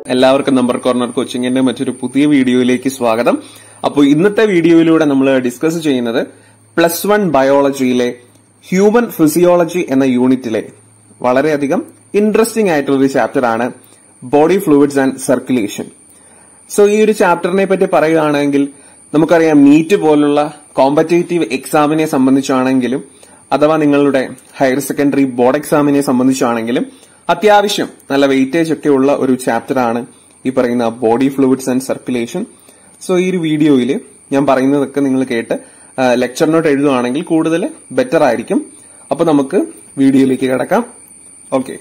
എല്ലാവർക്കും number corner കോച്ചിങ്ങിന്റെ മറ്റൊരു പുതിയ വീഡിയോയിലേക്ക് സ്വാഗതം. അപ്പോൾ ഇന്നത്തെ വീഡിയോയിലൂടെ നമ്മൾ ഡിസ്കസ് ചെയ്യുന്നത് +1 ബയോളജിയിലെ ഹ്യൂമൻ ഫിസിയോളജി എന്ന യൂണിറ്റിലെ വളരെയധികം ഇൻട്രസ്റ്റിംഗ് ആയിട്ടുള്ള ഒരു ചാപ്റ്റർ ആണ് body fluids and circulation. So ഈ ഒരു ചാപ്റ്ററിനെ പറ്റി പറയുകയാണെങ്കിൽ നമുക്കറിയാം, നീറ്റ് പോലുള്ള കോമ്പറ്റേറ്റീവ് എക്സാമിനെ സംബന്ധിച്ചാണെങ്കിലും അഥവാ നിങ്ങളുടെ ഹയർ സെക്കൻഡറി ബോർഡ് എക്സാമിനെ സംബന്ധിച്ചാണെങ്കിലും അത്യാവശ്യം നല്ല വെയിറ്റേജ് ഒക്കെ ഉള്ള ഒരു ചാപ്റ്റർ ആണ് ഈ പറയുന്ന body fluids and circulation. So ഈ ഒരു വീഡിയോയിൽ ഞാൻ പറയുന്നതൊക്കെ നിങ്ങൾ കേട്ട് ലെക്ചർ നോട്ട് എഴുതുകയാണെങ്കിൽ കൂടുതൽ ബെറ്റർ ആയിരിക്കും. അപ്പൊ നമുക്ക് വീഡിയോയിലേക്ക് കിടക്കാം. ഓക്കെ,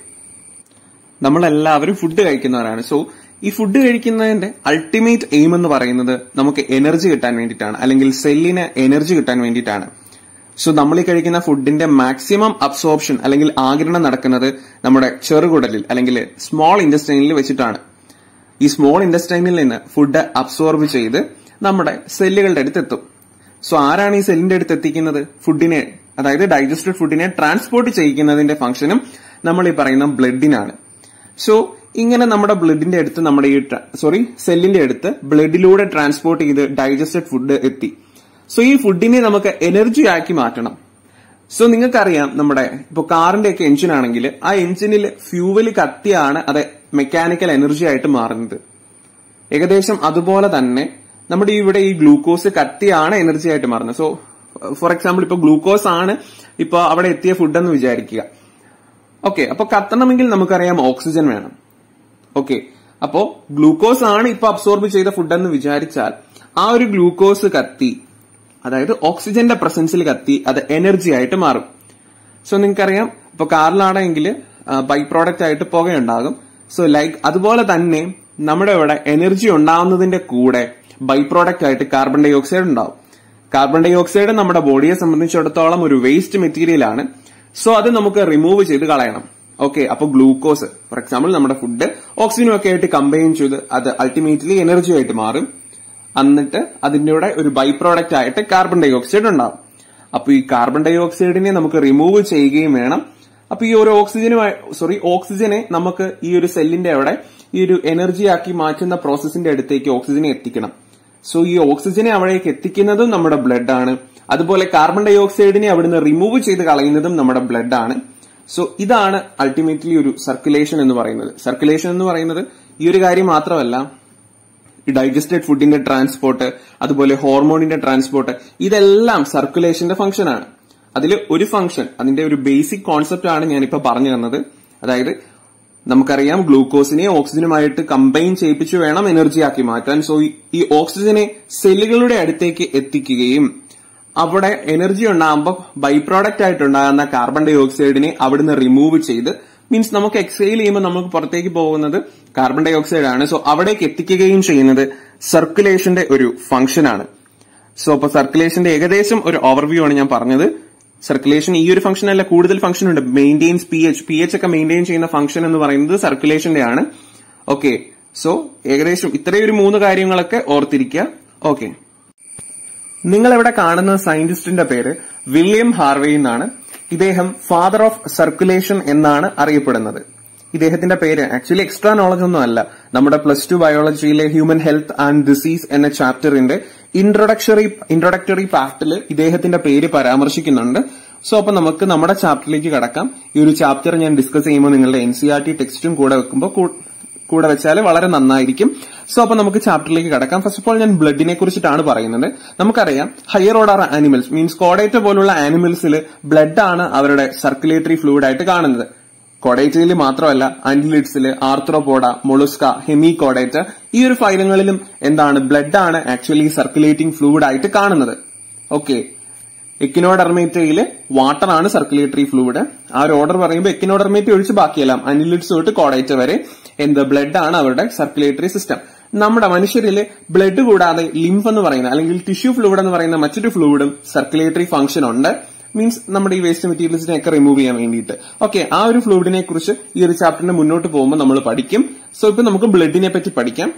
നമ്മളെല്ലാവരും ഫുഡ് കഴിക്കുന്നവരാണ്. സോ ഈ ഫുഡ് കഴിക്കുന്നതിന്റെ അൾട്ടിമേറ്റ് എയിം എന്ന് പറയുന്നത് നമുക്ക് എനർജി കിട്ടാൻ വേണ്ടിയിട്ടാണ്, അല്ലെങ്കിൽ സെല്ലിന് എനർജി കിട്ടാൻ വേണ്ടിയിട്ടാണ്. സോ നമ്മൾ ഈ കഴിക്കുന്ന ഫുഡിന്റെ മാക്സിമം അബ്സോർപ്ഷൻ അല്ലെങ്കിൽ ആഗിരണം നടക്കുന്നത് നമ്മുടെ ചെറുകുടലിൽ അല്ലെങ്കിൽ സ്മോൾ ഇൻറ്റസ്റ്റൈനിൽ വെച്ചിട്ടാണ്. ഈ സ്മോൾ ഇൻറ്റസ്റ്റൈനിൽ നിന്ന് ഫുഡ് അബ്സോർബ് ചെയ്ത് നമ്മുടെ സെല്ലുകളുടെ അടുത്ത് എത്തും. സോ ആരാണ് ഈ സെല്ലിന്റെ അടുത്ത് എത്തിക്കുന്നത്? ഫുഡിനെ, അതായത് ഡൈജസ്റ്റഡ് ഫുഡിനെ ട്രാൻസ്പോർട്ട് ചെയ്യിക്കുന്നതിന്റെ ഫംഗ്ഷനും നമ്മൾ ഈ പറയുന്ന ബ്ലഡിനാണ്. സോ ഇങ്ങനെ നമ്മുടെ ബ്ലഡിന്റെ അടുത്ത് നമ്മുടെ സെല്ലിന്റെ അടുത്ത് ബ്ലഡിലൂടെ ട്രാൻസ്പോർട്ട് ചെയ്ത് ഡൈജസ്റ്റഡ് ഫുഡ് എത്തി. സോ ഈ ഫുഡിനെ നമുക്ക് എനർജി ആക്കി മാറ്റണം. സോ നിങ്ങൾക്കറിയാം, നമ്മുടെ ഇപ്പൊ കാറിന്റെ ഒക്കെ എഞ്ചിൻ ആണെങ്കിൽ ആ എഞ്ചിനിൽ ഫ്യൂവല് കത്തിയാണ് അത് മെക്കാനിക്കൽ എനർജി ആയിട്ട് മാറുന്നത്. ഏകദേശം അതുപോലെ തന്നെ നമ്മുടെ ഇവിടെ ഈ ഗ്ലൂക്കോസ് കത്തിയാണ് എനർജി ആയിട്ട് മാറുന്നത്. സോ ഫോർ എക്സാമ്പിൾ ഇപ്പൊ ഗ്ലൂക്കോസ് ആണ് ഇപ്പൊ അവിടെ എത്തിയ ഫുഡെന്ന് വിചാരിക്കുക. ഓക്കെ, അപ്പൊ കത്തണമെങ്കിൽ നമുക്കറിയാം ഓക്സിജൻ വേണം. ഓക്കെ, അപ്പോ ഗ്ലൂക്കോസ് ആണ് ഇപ്പൊ അബ്സോർബ് ചെയ്ത ഫുഡെന്ന് വിചാരിച്ചാൽ ആ ഒരു ഗ്ലൂക്കോസ് കത്തി, അതായത് ഓക്സിജന്റെ പ്രസൻസിൽ കത്തി അത് എനർജി ആയിട്ട് മാറും. സോ നിങ്ങൾക്കറിയാം, ഇപ്പൊ കാറിലാണെങ്കിൽ ബൈ പ്രോഡക്റ്റ് ആയിട്ട് പുകയുണ്ടാകും. സോ അതുപോലെ തന്നെ നമ്മുടെ ഇവിടെ എനർജി ഉണ്ടാവുന്നതിന്റെ കൂടെ ബൈ പ്രോഡക്റ്റ് ആയിട്ട് കാർബൺ ഡൈ ഓക്സൈഡ് ഉണ്ടാവും. കാർബൺ ഡൈ ഓക്സൈഡ് നമ്മുടെ ബോഡിയെ സംബന്ധിച്ചിടത്തോളം ഒരു വേസ്റ്റ് മെറ്റീരിയൽ ആണ്. സോ അത് നമുക്ക് റിമൂവ് ചെയ്ത് കളയണം. ഓക്കെ, അപ്പൊ ഗ്ലൂക്കോസ് ഫോർ എക്സാമ്പിൾ നമ്മുടെ ഫുഡ് ഓക്സിജനും ഒക്കെ ആയിട്ട് കമ്പൈൻ ചെയ്ത് അത് അൾട്ടിമേറ്റ്ലി എനർജി ആയിട്ട് മാറും. എന്നിട്ട് അതിന്റെ കൂടെ ഒരു ബൈ പ്രോഡക്റ്റ് ആയിട്ട് കാർബൺ ഡൈ ഓക്സൈഡ് ഉണ്ടാവും. അപ്പൊ ഈ കാർബൺ ഡൈ ഓക്സൈഡിനെ നമുക്ക് റിമൂവ് ചെയ്യുകയും വേണം. അപ്പൊ ഈ ഒരു ഓക്സിജനെ നമുക്ക് ഈ ഒരു സെല്ലിന്റെ അവിടെ ഈ ഒരു എനർജി ആക്കി മാറ്റുന്ന പ്രോസസ്സിന്റെ അടുത്തേക്ക് ഓക്സിജനെ എത്തിക്കണം. സോ ഈ ഓക്സിജനെ അവിടേക്ക് എത്തിക്കുന്നതും നമ്മുടെ ബ്ലഡ് ആണ്. അതുപോലെ കാർബൺ ഡൈ ഓക്സൈഡിനെ അവിടുന്ന് റിമൂവ് ചെയ്ത് കളയുന്നതും നമ്മുടെ ബ്ലഡ് ആണ്. സോ ഇതാണ് അൾട്ടിമേറ്റ്ലി ഒരു സർക്കുലേഷൻ എന്ന് പറയുന്നത്. സർക്കുലേഷൻ എന്ന് പറയുന്നത് ഈ ഒരു കാര്യം മാത്രമല്ല, ഡൈജസ്റ്റഡ് ഫുഡിന്റെ ട്രാൻസ്പോർട്ട്, അതുപോലെ ഹോർമോണിന്റെ ട്രാൻസ്പോർട്ട്, ഇതെല്ലാം സർക്കുലേഷന്റെ ഫംഗ്ഷൻ ആണ്. അതിൽ ഒരു ഫംഗ്ഷൻ, അതിന്റെ ഒരു ബേസിക് കോൺസെപ്റ്റ് ആണ് ഞാനിപ്പോ പറഞ്ഞു തന്നത്. അതായത് നമുക്കറിയാം, ഗ്ലൂക്കോസിനെ ഓക്സിജനുമായിട്ട് കമ്പൈൻ ചെയ്യിപ്പിച്ച് വേണം എനർജി ആക്കി മാറ്റാൻ. സോ ഈ ഓക്സിജനെ സെല്ലുകളുടെ അടുത്തേക്ക് എത്തിക്കുകയും അവിടെ എനർജി ഉണ്ടാകുമ്പോൾ ബൈ പ്രോഡക്റ്റ് ആയിട്ടുണ്ടാകുന്ന കാർബൺ ഡൈ ഓക്സൈഡിനെ അവിടുന്ന് റിമൂവ് ചെയ്ത്, മീൻസ് നമുക്ക് എക്സൈൽ ചെയ്യുമ്പോൾ നമുക്ക് പുറത്തേക്ക് പോകുന്നത് കാർബൺ ഡൈ ഓക്സൈഡ് ആണ്. സോ അവിടേക്ക് എത്തിക്കുകയും ചെയ്യുന്നത് സർക്കുലേഷന്റെ ഒരു ഫംഗ്ഷൻ ആണ്. സോ അപ്പൊ സർക്കുലേഷന്റെ ഏകദേശം ഒരു ഓവർവ്യൂ ആണ് ഞാൻ പറഞ്ഞത്. സർക്കുലേഷൻ ഈ ഒരു ഫംഗ്ഷൻ അല്ല, കൂടുതൽ ഫംഗ്ഷൻ ഉണ്ട്. മെയിൻറ്റെയിൻസ് പി എച്ച് ഒക്കെ മെയിൻറ്റെയിൻ ചെയ്യുന്ന ഫംഗ്ഷൻ എന്ന് പറയുന്നത് സർക്കുലേഷന്റെ ആണ്. ഓക്കെ, സോ ഏകദേശം ഇത്രയും ഒരു 3 കാര്യങ്ങളൊക്കെ ഓർത്തിരിക്കുക. ഓക്കെ, നിങ്ങൾ ഇവിടെ കാണുന്ന സയന്റിസ്റ്റിന്റെ പേര് വില്യം ഹാർവേ എന്നാണ്. ഇദ്ദേഹം ഫാദർ ഓഫ് സർക്കുലേഷൻ എന്നാണ് അറിയപ്പെടുന്നത്. ഇദ്ദേഹത്തിന്റെ പേര് ആക്ച്വലി എക്സ്ട്രാ നോളജ് ഒന്നും അല്ല. നമ്മുടെ +2 ബയോളജിയിലെ ഹ്യൂമൻ ഹെൽത്ത് ആൻഡ് ഡിസീസ് എന്ന ചാപ്റ്ററിന്റെ ഇൻട്രൊഡക്ടറി പാർട്ടിൽ ഇദ്ദേഹത്തിന്റെ പേര് പരാമർശിക്കുന്നുണ്ട്. സോ അപ്പൊ നമുക്ക് നമ്മുടെ ചാപ്റ്ററിലേക്ക് കടക്കാം. ഈ ഒരു ചാപ്റ്റർ ഞാൻ ഡിസ്കസ് ചെയ്യുമ്പോൾ നിങ്ങളുടെ NCERT ടെക്സ്റ്റും കൂടെ വെച്ചാൽ വളരെ നന്നായിരിക്കും. സോ അപ്പൊ നമുക്ക് ചാപ്റ്ററിലേക്ക് കടക്കാം. ഫസ്റ്റ് ഓഫ് ഓൾ ഞാൻ ബ്ലഡിനെ കുറിച്ചിട്ടാണ് പറയുന്നത്. നമുക്കറിയാം, ഹയർ ഓർഡർ ആനിമൽസ് മീൻസ് കോഡേറ്റ പോലുള്ള ആനിമൽസിൽ ബ്ലഡ് ആണ് അവരുടെ സർക്കുലേറ്ററി ഫ്ലൂയിഡ് ആയിട്ട് കാണുന്നത്. കോഡേറ്റയിൽ മാത്രമല്ല, ആന്റിലിഡ്സില്, ആർത്രോപോഡ, മൊളുസ്ക, ഹെമി കോഡേറ്റ, ഈ ഒരു ഫൈലങ്ങളിലും എന്താണ്, ബ്ലഡ് ആണ് ആക്ച്വലി സർക്കുലേറ്റിംഗ് ഫ്ലൂയിഡ് ആയിട്ട് കാണുന്നത്. ഓക്കെ, എക്കിനോഡെർമേറ്റയില് വാട്ടർ ആണ് സർക്കുലേറ്ററി ഫ്ലൂയിഡ്. ആ ഒരു ഓർഡർ പറയുമ്പോൾ എക്കിനോഡെർമേറ്റ ഒഴിച്ച് ബാക്കിയെല്ലാം ആന്റിലിഡ്സ് തൊട്ട് കോഡേറ്റ വരെ ബ്ലഡ് ആണ് അവരുടെ സർക്കുലേറ്ററി സിസ്റ്റം. നമ്മുടെ മനുഷ്യരില് ബ്ലഡ് കൂടാതെ ലിംഫ് എന്ന് പറയുന്ന അല്ലെങ്കിൽ ടിഷ്യൂ ഫ്ലൂയിഡ് എന്ന് പറയുന്ന മറ്റൊരു ഫ്ലൂയിഡും സർക്കുലേറ്ററി ഫംഗ്ഷൻ ഉണ്ട്. മീൻസ് നമ്മുടെ ഈ വേസ്റ്റ് മെറ്റീരിയൽസിനെ ഒക്കെ റിമൂവ് ചെയ്യാൻ വേണ്ടിയിട്ട്. ഓക്കെ, ആ ഒരു ഫ്ലൂയിഡിനെ കുറിച്ച് ഈ ഒരു ചാപ്റ്ററിന്റെ മുന്നോട്ട് പോകുമ്പോൾ നമ്മൾ പഠിക്കും. സോ ഇപ്പൊ നമുക്ക് ബ്ലഡിനെ പറ്റി പഠിക്കാം.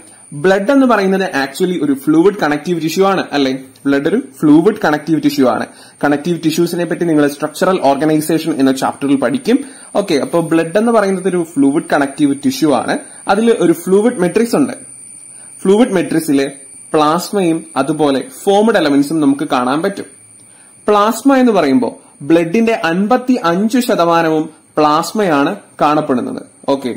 ബ്ലഡ് എന്ന് പറയുന്നത് ആക്ച്വലി ഒരു ഫ്ലൂയിഡ് കണക്റ്റീവ് ടിഷ്യൂ ആണ്, അല്ലെ? ബ്ലഡ് ഒരു ഫ്ലൂയിഡ് കണക്റ്റീവ് ടിഷ്യൂ ആണ്. കണക്റ്റീവ് ടിഷ്യൂസിനെ പറ്റി നിങ്ങൾ സ്ട്രക്ചറൽ ഓർഗനൈസേഷൻ എന്ന ചാപ്റ്ററിൽ പഠിക്കും. ഓക്കെ, അപ്പൊ ബ്ലഡ് എന്ന് പറയുന്നത് ഒരു ഫ്ലൂയിഡ് കണക്റ്റീവ് ടിഷ്യൂ ആണ്. അതിൽ ഒരു ഫ്ലൂയിഡ് മെട്രിക്സ് ഉണ്ട്. ഫ്ലൂയിഡ് മെട്രിക്സിലെ പ്ലാസ്മയും അതുപോലെ ഫോംഡ് എലമെന്റ്സും നമുക്ക് കാണാൻ പറ്റും. പ്ലാസ്മ എന്ന് പറയുമ്പോൾ ബ്ലഡിന്റെ 55% പ്ലാസ്മയാണ് കാണപ്പെടുന്നത്. ഓക്കെ,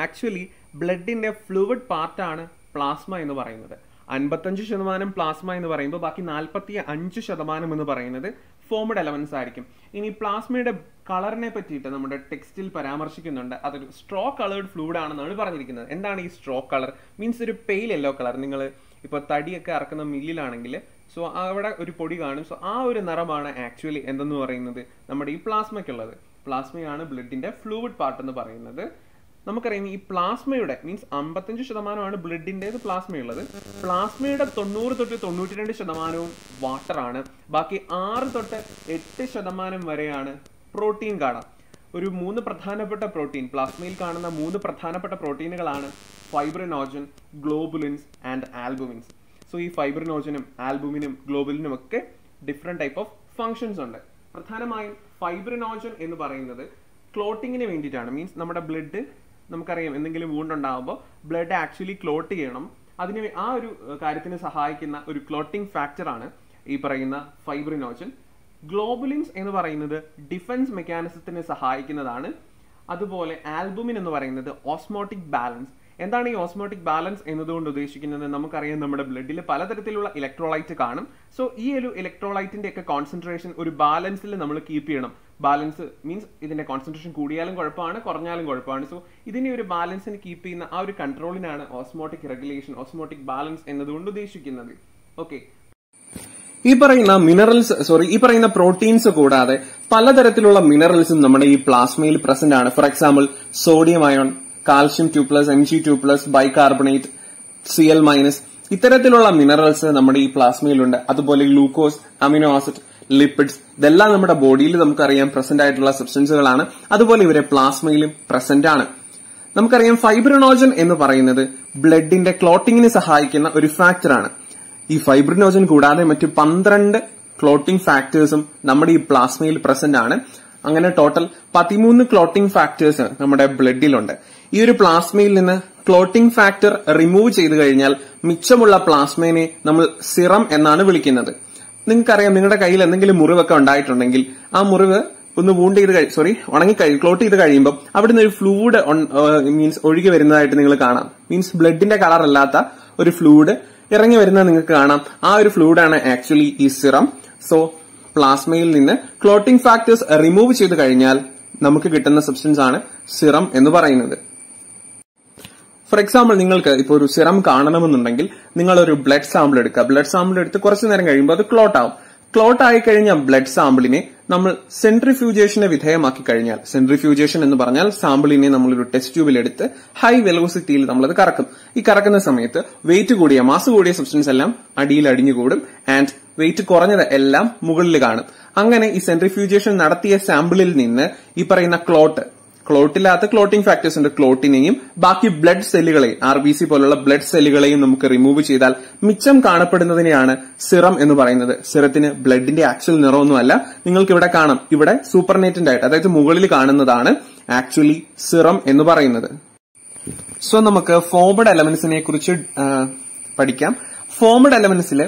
ആക്ച്വലി ബ്ലഡിന്റെ ഫ്ലൂയിഡ് പാർട്ടാണ് പ്ലാസ്മ എന്ന് പറയുന്നത്. 55% പ്ലാസ്മ എന്ന് പറയുമ്പോൾ ബാക്കി 45% എന്ന് പറയുന്നത് ഫോംഡ് എലമെന്റ്സ് ആയിരിക്കും. ഇനി പ്ലാസ്മയുടെ കളറിനെ പറ്റിയിട്ട് നമ്മുടെ ടെക്സ്റ്റിൽ പരാമർശിക്കുന്നുണ്ട്. അതൊരു സ്ട്രോ കളേർഡ് ഫ്ലൂയിഡ് ആണെന്നാണ് പറഞ്ഞിരിക്കുന്നത്. എന്താണ് ഈ സ്ട്രോ കളർ? മീൻസ് ഒരു പെയിൽ യെല്ലോ കളർ. നിങ്ങൾ ഇപ്പൊ തടിയൊക്കെ ഇറക്കുന്ന മില്ലിലാണെങ്കിൽ സോ അവിടെ ഒരു പൊടി കാണും. സോ ആ ഒരു നിറമാണ് ആക്ച്വലി എന്തെന്ന് പറയുന്നത് നമ്മുടെ ഈ പ്ലാസ്മയ്ക്കുള്ളത്. പ്ലാസ്മയാണ് ബ്ലഡിന്റെ ഫ്ലൂയിഡ് പാർട്ട് എന്ന് പറയുന്നത്. നമുക്കറിയാം ഈ പ്ലാസ്മയുടെ മീൻസ് 55% ബ്ലഡിൻ്റെത് പ്ലാസ്മയുള്ളത്. പ്ലാസ്മയുടെ 90 തൊട്ട് 92% വാട്ടർ ആണ്. ബാക്കി 6 തൊട്ട് 8% വരെയാണ് പ്രോട്ടീൻ കാണാം. ഒരു 3 പ്രധാനപ്പെട്ട പ്രോട്ടീൻ, പ്ലാസ്മയിൽ കാണുന്ന 3 പ്രധാനപ്പെട്ട പ്രോട്ടീനുകളാണ് ഫൈബ്രിനോജൻ, ഗ്ലോബുലിൻസ് ആൻഡ് ആൽബുമിൻസ്. സോ ഈ ഫൈബ്രിനോജനും ആൽബുമിനും ഗ്ലോബുലിനും ഒക്കെ ഡിഫറെന്റ് ടൈപ്പ് ഓഫ് ഫങ്ഷൻസ് ഉണ്ട്. പ്രധാനമായും ഫൈബ്രിനോജൻ എന്ന് പറയുന്നത് ക്ലോട്ടിങ്ങിന് വേണ്ടിയിട്ടാണ്. മീൻസ് നമ്മുടെ ബ്ലഡ്, നമുക്കറിയാം എന്തെങ്കിലും വൂണ്ട് ഉണ്ടാകുമ്പോൾ ബ്ലഡ് ആക്ച്വലി ക്ലോട്ട് ചെയ്യണം. അതിന് ആ ഒരു കാര്യത്തിന് സഹായിക്കുന്ന ഒരു ക്ലോട്ടിംഗ് ഫാക്ടറാണ് ഈ പറയുന്ന ഫൈബ്രിനോജൻ. ഗ്ലോബുലിൻസ് എന്ന് പറയുന്നത് ഡിഫൻസ് മെക്കാനിസത്തിന് സഹായിക്കുന്നതാണ്. അതുപോലെ ആൽബുമിൻ എന്ന് പറയുന്നത് ഓസ്മോട്ടിക് ബാലൻസ്. എന്താണ് ഈ ഓസ്മോട്ടിക് ബാലൻസ് എന്നതുകൊണ്ട് ഉദ്ദേശിക്കുന്നത്? നമുക്കറിയാം നമ്മുടെ ബ്ലഡിൽ പലതരത്തിലുള്ള ഇലക്ട്രോലൈറ്റ് കാണും. സോ ഈ ഒരു ഇലക്ട്രോലൈറ്റിന്റെ ഒക്കെ കോൺസെൻട്രേഷൻ ഒരു ബാലൻസിൽ നമ്മൾ കീപ്പ് ചെയ്യണം. ബാലൻസ് മീൻസ് ഇതിന്റെ കോൺസെൻട്രേഷൻ കൂടിയാലും കുഴപ്പമാണ്, കുറഞ്ഞാലും കുഴപ്പമാണ്. സോ ഇതിനെ ഒരു ബാലൻസിന് കീപ്പ് ചെയ്യുന്ന ആ ഒരു കൺട്രോളിനാണ് ഓസ്മോട്ടിക് റെഗുലേഷൻ, ഓസ്മോട്ടിക് ബാലൻസ് എന്നതുകൊണ്ട് ഉദ്ദേശിക്കുന്നത്. ഓക്കെ, ഈ പറയുന്ന പ്രോട്ടീൻസ് കൂടാതെ പലതരത്തിലുള്ള മിനറൽസും നമ്മുടെ ഈ പ്ലാസ്മയിൽ പ്രസന്റ് ആണ്. For example sodium ion, calcium 2+, Mg2+, bicarbonate, Cl-, ഇത്തരത്തിലുള്ള മിനറൽസ് നമ്മുടെ ഈ പ്ലാസ്മയിലുണ്ട്. അതുപോലെ ഗ്ലൂക്കോസ്, അമിനോ ആസിഡ്, ലിപ്പിഡ്സ്, ഇതെല്ലാം നമ്മുടെ ബോഡിയിൽ നമുക്കറിയാം പ്രസന്റ് ആയിട്ടുള്ള സബ്സ്റ്റൻസുകളാണ്. അതുപോലെ ഇവരെ പ്ലാസ്മയിലും പ്രസന്റ് ആണ്. നമുക്കറിയാം ഫൈബ്രിനോജൻ എന്ന് പറയുന്നത് ബ്ലഡിന്റെ ക്ലോട്ടിങ്ങിന് സഹായിക്കുന്ന ഒരു ഫാക്ടറാണ്. ഈ ഫൈബ്രിനോജൻ കൂടാതെ മറ്റ് 12 ക്ലോട്ടിംഗ് ഫാക്ടേഴ്സും നമ്മുടെ ഈ പ്ലാസ്മയിൽ പ്രസന്റ് ആണ്. അങ്ങനെ ടോട്ടൽ 13 ക്ലോട്ടിംഗ് ഫാക്ടേഴ്സ് നമ്മുടെ ബ്ലഡിലുണ്ട്. ഈ ഒരു പ്ലാസ്മയിൽ നിന്ന് ക്ലോട്ടിംഗ് ഫാക്ടർ റിമൂവ് ചെയ്തു കഴിഞ്ഞാൽ മിച്ചമുള്ള പ്ലാസ്മയെ നമ്മൾ സിറം എന്നാണ് വിളിക്കുന്നത്. നിങ്ങൾക്കറിയാം, നിങ്ങളുടെ കയ്യിൽ എന്തെങ്കിലും മുറിവൊക്കെ ഉണ്ടായിട്ടുണ്ടെങ്കിൽ ആ മുറിവ് ഒന്ന് ക്ലോട്ട് ചെയ്ത് കഴിയുമ്പോൾ അവിടുന്ന് ഒരു ഫ്ലൂയിഡ് മീൻസ് ഒഴുകി വരുന്നതായിട്ട് നിങ്ങൾ കാണാം. മീൻസ് ബ്ലഡിന്റെ കളർ അല്ലാത്ത ഒരു ഫ്ലൂയിഡ് ഇറങ്ങി വരുന്നത് നിങ്ങൾക്ക് കാണാം. ആ ഒരു ഫ്ലൂയിഡാണ് ആക്ച്വലി ഈ സിറം. സോ പ്ലാസ്മയിൽ നിന്ന് ക്ലോട്ടിംഗ് ഫാക്ടേഴ്സ് റിമൂവ് ചെയ്ത് കഴിഞ്ഞാൽ നമുക്ക് കിട്ടുന്ന സബ്സ്റ്റൻസ് ആണ് സിറം എന്ന് പറയുന്നത്. ഫോർ എക്സാമ്പിൾ, നിങ്ങൾക്ക് ഇപ്പോൾ ഒരു സിറം കാണണമെന്നുണ്ടെങ്കിൽ നിങ്ങൾ ഒരു ബ്ലഡ് സാമ്പിൾ എടുക്കുക. ബ്ലഡ് സാമ്പിൾ എടുത്ത് കുറച്ചു നേരം കഴിയുമ്പോൾ അത് ക്ലോട്ട് ആവും. ക്ലോട്ട് ആയി കഴിഞ്ഞ ബ്ലഡ് സാമ്പിളിനെ നമ്മൾ സെൻട്രിഫ്യൂജേഷന് വിധേയമാക്കി കഴിഞ്ഞാൽ, സെൻട്രിഫ്യൂജേഷൻ എന്ന് പറഞ്ഞാൽ സാമ്പിളിനെ നമ്മളൊരു ടെസ്റ്റ് ട്യൂബിൽ എടുത്ത് ഹൈ വെലോസിറ്റിയിൽ നമ്മളത് കറക്കും. ഈ കറക്കുന്ന സമയത്ത് മാസ് കൂടിയ സബ്സ്റ്റൻസ് എല്ലാം അടിയിൽ അടിഞ്ഞുകൂടും ആൻഡ് വെയിറ്റ് കുറഞ്ഞത് എല്ലാം മുകളിൽ കാണും. അങ്ങനെ ഈ സെൻട്രിഫ്യൂജേഷൻ നടത്തിയ സാമ്പിളിൽ നിന്ന് ഈ പറയുന്ന ക്ലോട്ടില്ലാത്ത ക്ലോട്ടിംഗ് ഫാക്ടേഴ്സ് ഉണ്ട്, ക്ലോട്ടിനെയും ബാക്കി ബ്ലഡ് സെല്ലുകളെയും, RBC പോലുള്ള ബ്ലഡ് സെല്ലുകളെയും നമുക്ക് റിമൂവ് ചെയ്താൽ മിച്ചം കാണപ്പെടുന്നതിനെയാണ് സിറം എന്ന് പറയുന്നത്. സിറത്തിന് ബ്ലഡിന്റെ ആക്ച്വൽ നിറമൊന്നുമല്ല. നിങ്ങൾക്ക് ഇവിടെ കാണാം, ഇവിടെ സൂപ്പർനേറ്റന്റ് ആയിട്ട്, അതായത് മുകളിൽ കാണുന്നതാണ് ആക്ച്വലി സിറം എന്ന് പറയുന്നത്. സോ നമുക്ക് ഫോംഡ് എലമെന്റ്സിനെ കുറിച്ച് പഠിക്കാം. ഫോംഡ് എലമെന്റ്സില്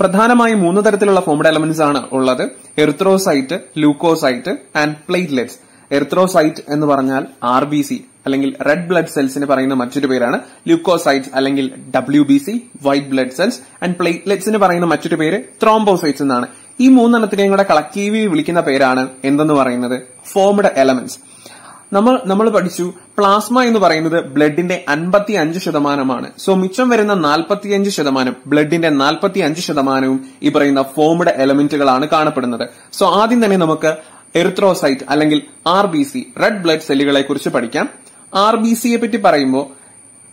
പ്രധാനമായും 3 തരത്തിലുള്ള ഫോംഡ് എലമെന്റ്സ് ആണ് ഉള്ളത്: erythrocyte, leucocyte and platelets. Erythrocyte എന്ന് പറഞ്ഞാൽ RBC അല്ലെങ്കിൽ റെഡ് ബ്ലഡ് സെൽസിന് പറയുന്ന മറ്റൊരു പേരാണ്. ലൂക്കോസൈറ്റ്സ് അല്ലെങ്കിൽ WBC, white blood cells. And പ്ലേറ്റ്ലെറ്റ്സിന് പറയുന്ന മറ്റൊരു പേര് ത്രോംബോസൈറ്റ്സ് എന്നാണ്. ഈ 3 എണ്ണത്തിനെയും കൂടെ കളക്റ്റീവ്ലി വിളിക്കുന്ന പേരാണ് എന്തെന്ന് പറയുന്നത് ഫോംഡ് എലമെന്റ്സ്. നമ്മൾ പഠിച്ചു പ്ലാസ്മ എന്ന് പറയുന്നത് ബ്ലഡിന്റെ 55%. സോ മിച്ചം വരുന്ന 45%, ബ്ലഡിന്റെ 45%വും ഈ പറയുന്ന ഫോംഡ് എലമെന്റുകളാണ് കാണപ്പെടുന്നത്. സോ ആദ്യം തന്നെ നമുക്ക് എറിത്രോസൈറ്റ് അല്ലെങ്കിൽ RBC, റെഡ് ബ്ലഡ് സെല്ലുകളെ കുറിച്ച് പഠിക്കാം. RBCയെ പറ്റി പറയുമ്പോൾ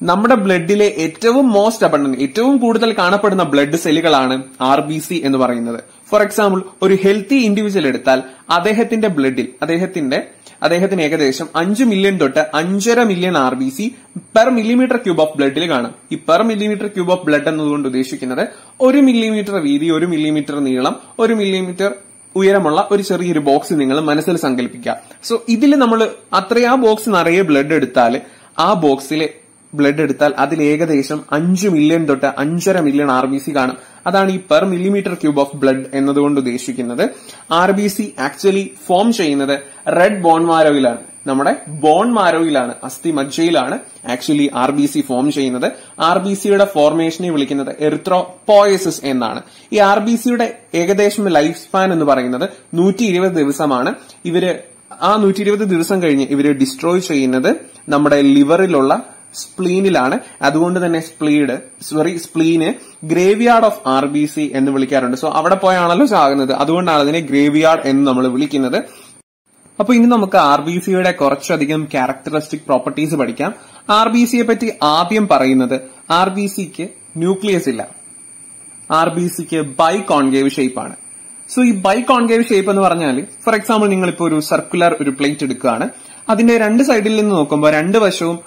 നമ്മുടെ ബ്ലഡിലെ ഏറ്റവും കൂടുതൽ കാണപ്പെടുന്ന ബ്ലഡ് സെല്ലുകളാണ് RBC എന്ന് പറയുന്നത്. ഫോർ എക്സാമ്പിൾ, ഒരു ഹെൽത്തി ഇൻഡിവിജ്വൽ എടുത്താൽ അദ്ദേഹത്തിന്റെ ബ്ലഡിൽ അദ്ദേഹത്തിന് ഏകദേശം 5 മില്യൺ തൊട്ട് 5.5 million RBC per millimetre cube of ബ്ലഡിൽ കാണും. ഈ per millimetre cube of blood എന്നതുകൊണ്ട് ഉദ്ദേശിക്കുന്നത് 1 മില്ലിമീറ്റർ വീതി, 1 മില്ലിമീറ്റർ നീളം, 1 മില്ലിമീറ്റർ ഉയരമുള്ള ഒരു ചെറിയൊരു ബോക്സ് നിങ്ങൾ മനസ്സിൽ സങ്കല്പിക്കുക. സോ ഇതിൽ നമ്മൾ ആ ബോക്സ് നിറയെ ബ്ലഡ് എടുത്താൽ ആ ബോക്സിലെ ബ്ലഡ് എടുത്താൽ അതിൽ ഏകദേശം 5 മില്യൺ തൊട്ട് 5.5 മില്യൺ RBC കാണും. അതാണ് ഈ per millimetre cube of blood എന്നതുകൊണ്ട് ഉദ്ദേശിക്കുന്നത്. RBC ആക്ച്വലി ഫോം ചെയ്യുന്നത് റെഡ് ബോൺ മാരോയിലാണ്, നമ്മുടെ ബോൺ മാരോയിലാണ്, അസ്ഥി മജ്ജയിലാണ് ആക്ച്വലി RBC ഫോം ചെയ്യുന്നത്. RBCയുടെ ഫോർമേഷനെ വിളിക്കുന്നത് എറിത്രോപോയസിസ് എന്നാണ്. ഈ RBCയുടെ ഏകദേശം ലൈഫ് സ്പാൻ എന്ന് പറയുന്നത് 120 ദിവസമാണ്. ആ 120 ദിവസം കഴിഞ്ഞ് ഇവര് ഡിസ്ട്രോയ് ചെയ്യുന്നത് നമ്മുടെ ലിവറിലുള്ള സ്പ്ലീനിലാണ്. അതുകൊണ്ട് തന്നെ സ്പ്ലീന് ഗ്രേവിയാർഡ് ഓഫ് RBC എന്ന് വിളിക്കാറുണ്ട്. സോ അവിടെ പോയാണല്ലോ ചാകുന്നത്, അതുകൊണ്ടാണ് അതിനെ ഗ്രേവിയാർഡ് എന്ന് നമ്മൾ വിളിക്കുന്നത്. അപ്പൊ ഇനി നമുക്ക് RBCയുടെ കുറച്ചധികം ക്യാരക്ടറിസ്റ്റിക് പ്രോപ്പർട്ടീസ് പഠിക്കാം. RBCയെ പറ്റി ആദ്യം പറയുന്നത് RBCക്ക് ന്യൂക്ലിയസ് ഇല്ല, RBCക്ക് ബൈകോൺകേവ് ഷേപ്പ് ആണ്. സോ ഈ ബൈകോൺകേവ് ഷേപ്പ് എന്ന് പറഞ്ഞാൽ ഫോർ എക്സാമ്പിൾ നിങ്ങളിപ്പോ ഒരു സർക്കുലർ ഒരു പ്ലേറ്റ് എടുക്കുകയാണ്, അതിന്റെ രണ്ട് സൈഡിൽ നിന്ന് നോക്കുമ്പോൾ രണ്ട് വശവും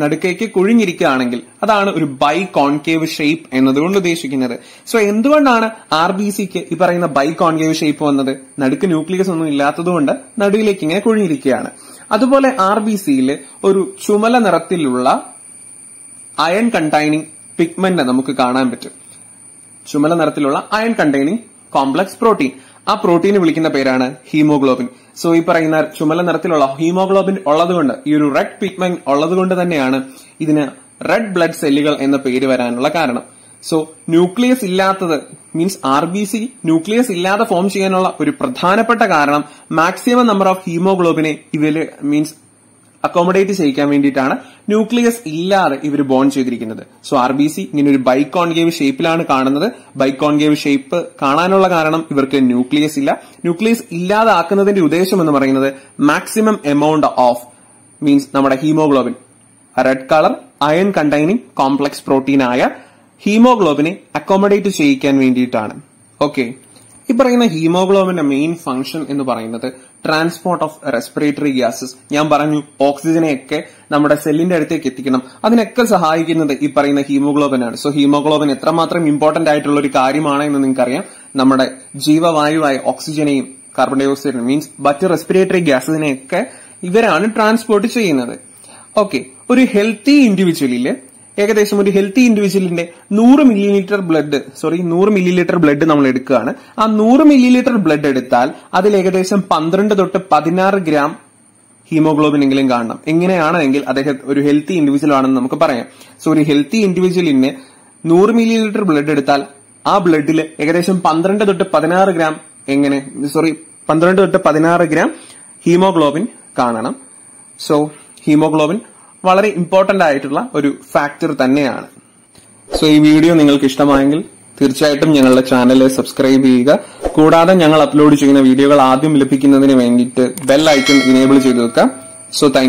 നടുക്കേക്ക് കുഴിഞ്ഞിരിക്കുകയാണെങ്കിൽ അതാണ് ഒരു ബൈകോൺകേവ് ഷേപ്പ് എന്നതുകൊണ്ട് ഉദ്ദേശിക്കുന്നത്. സോ എന്തുകൊണ്ടാണ് RBCക്ക് ഈ പറയുന്ന ബൈകോൺകേവ് ഷേപ്പ് വന്നത്? നടുക്ക് ന്യൂക്ലിയസ് ഒന്നും ഇല്ലാത്തതുകൊണ്ട് നടുവിലേക്ക് ഇങ്ങനെ കുഴിഞ്ഞിരിക്കുകയാണ്. അതുപോലെ RBCയിൽ ഒരു ചുമല നിറത്തിലുള്ള അയൺ കണ്ടെയ്നിങ് പിഗ്മെന്റ് നമുക്ക് കാണാൻ പറ്റും. ചുമല നിറത്തിലുള്ള അയൺ കണ്ടെയ്നിങ് കോംപ്ലക്സ് പ്രോട്ടീൻ, ആ പ്രോട്ടീന് വിളിക്കുന്ന പേരാണ് ഹീമോഗ്ലോബിൻ. സോ ഈ പറയുന്ന ചുമല നിറത്തിലുള്ള ഹീമോഗ്ലോബിൻ ഉള്ളതുകൊണ്ട്, ഈ ഒരു റെഡ് പിഗ്മെന്റ് ഉള്ളതുകൊണ്ട് തന്നെയാണ് ഇതിന് റെഡ് ബ്ലഡ് സെല്ലുകൾ എന്ന പേര് വരാനുള്ള കാരണം. സോ ന്യൂക്ലിയസ് ഇല്ലാത്തത് മീൻസ് RBC ന്യൂക്ലിയസ് ഇല്ലാതെ ഫോം ചെയ്യാനുള്ള ഒരു പ്രധാനപ്പെട്ട കാരണം മാക്സിമം നമ്പർ ഓഫ് ഹീമോഗ്ലോബിനെ ഇവര് മീൻസ് അക്കോമഡേറ്റ് ചെയ്യിക്കാൻ വേണ്ടിയിട്ടാണ് ന്യൂക്ലിയസ് ഇല്ലാതെ ഇവർ ബോൺ ചെയ്തിരിക്കുന്നത്. സോ RBC ഇങ്ങനെ ഒരു ബൈകോൺകേവ് ഷേപ്പിലാണ് കാണുന്നത്. ബൈകോൺകേവ് ഷേപ്പ് കാണാനുള്ള കാരണം ഇവർക്ക് ന്യൂക്ലിയസ് ഇല്ല. ന്യൂക്ലിയസ് ഇല്ലാതെ ആക്കുന്നതിന്റെ ഉദ്ദേശം എന്ന് പറയുന്നത് മാക്സിമം എമൗണ്ട് ഓഫ് മീൻസ് നമ്മുടെ haemoglobin, red colour iron containing complex പ്രോട്ടീനായ ഹീമോഗ്ലോബിനെ അക്കോമഡേറ്റ് ചെയ്യിക്കാൻ വേണ്ടിയിട്ടാണ്. ഓക്കെ, ഈ പറയുന്ന ഹീമോഗ്ലോബിന്റെ മെയിൻ ഫംഗ്ഷൻ എന്ന് പറയുന്നത് ട്രാൻസ്പോർട്ട് ഓഫ് റെസ്പിറേറ്ററി ഗ്യാസസ്. ഞാൻ പറഞ്ഞു ഓക്സിജനെയൊക്കെ നമ്മുടെ സെല്ലിന്റെ അടുത്തേക്ക് എത്തിക്കണം, അതിനൊക്കെ സഹായിക്കുന്നത് ഈ പറയുന്ന ഹീമോഗ്ലോബിൻ ആണ്. സോ ഹീമോഗ്ലോബിൻ എത്രമാത്രം ഇമ്പോർട്ടന്റ് ആയിട്ടുള്ള ഒരു കാര്യമാണ് എന്ന് നിങ്ങൾക്കറിയാം. നമ്മുടെ ജീവവായുവായ ഓക്സിജനെയും കാർബൺ ഡൈ ഓക്സൈഡ് മീൻസ് മറ്റ് റെസ്പിറേറ്ററി ഗ്യാസസിനെയൊക്കെ ഇവരാണ് ട്രാൻസ്പോർട്ട് ചെയ്യുന്നത്. ഓക്കെ, ഒരു ഹെൽത്തി ഇൻഡിവിജ്വലില് ഏകദേശം ഒരു ഹെൽത്തി ഇൻഡിവിജ്വലിന്റെ 100 മില്ലിലിറ്റർ ബ്ലഡ് നമ്മൾ എടുക്കുകയാണ്. ആ 100 മില്ലിലിറ്റർ ബ്ലഡ് എടുത്താൽ അതിൽ ഏകദേശം 12 തൊട്ട് 16 ഗ്രാം ഹീമോഗ്ലോബിൻ എങ്കിലും കാണണം. എങ്ങനെയാണെങ്കിൽ അദ്ദേഹം ഒരു ഹെൽത്തി ഇൻഡിവിജ്വൽ ആണെന്ന് നമുക്ക് പറയാം. സോ ഒരു ഹെൽത്തി ഇൻഡിവിജ്വലിന് 100 മില്ലിലിറ്റർ ബ്ലഡ് എടുത്താൽ ആ ബ്ലഡിൽ ഏകദേശം 12 തൊട്ട് 16 ഗ്രാം ഹീമോഗ്ലോബിൻ കാണണം. സോ ഹീമോഗ്ലോബിൻ വളരെ ഇമ്പോർട്ടന്റ് ആയിട്ടുള്ള ഒരു ഫാക്ടർ തന്നെയാണ്. സോ ഈ വീഡിയോ നിങ്ങൾക്ക് ഇഷ്ടമായെങ്കിൽ തീർച്ചയായിട്ടും ഞങ്ങളുടെ ചാനൽ സബ്സ്ക്രൈബ് ചെയ്യുക. കൂടാതെ ഞങ്ങൾ അപ്ലോഡ് ചെയ്യുന്ന വീഡിയോകൾ ആദ്യം ലഭിക്കുന്നതിന് വേണ്ടിയിട്ട് ബെൽ ഐക്കൺ ഇനേബിൾ ചെയ്ത് വെക്കുക. So thank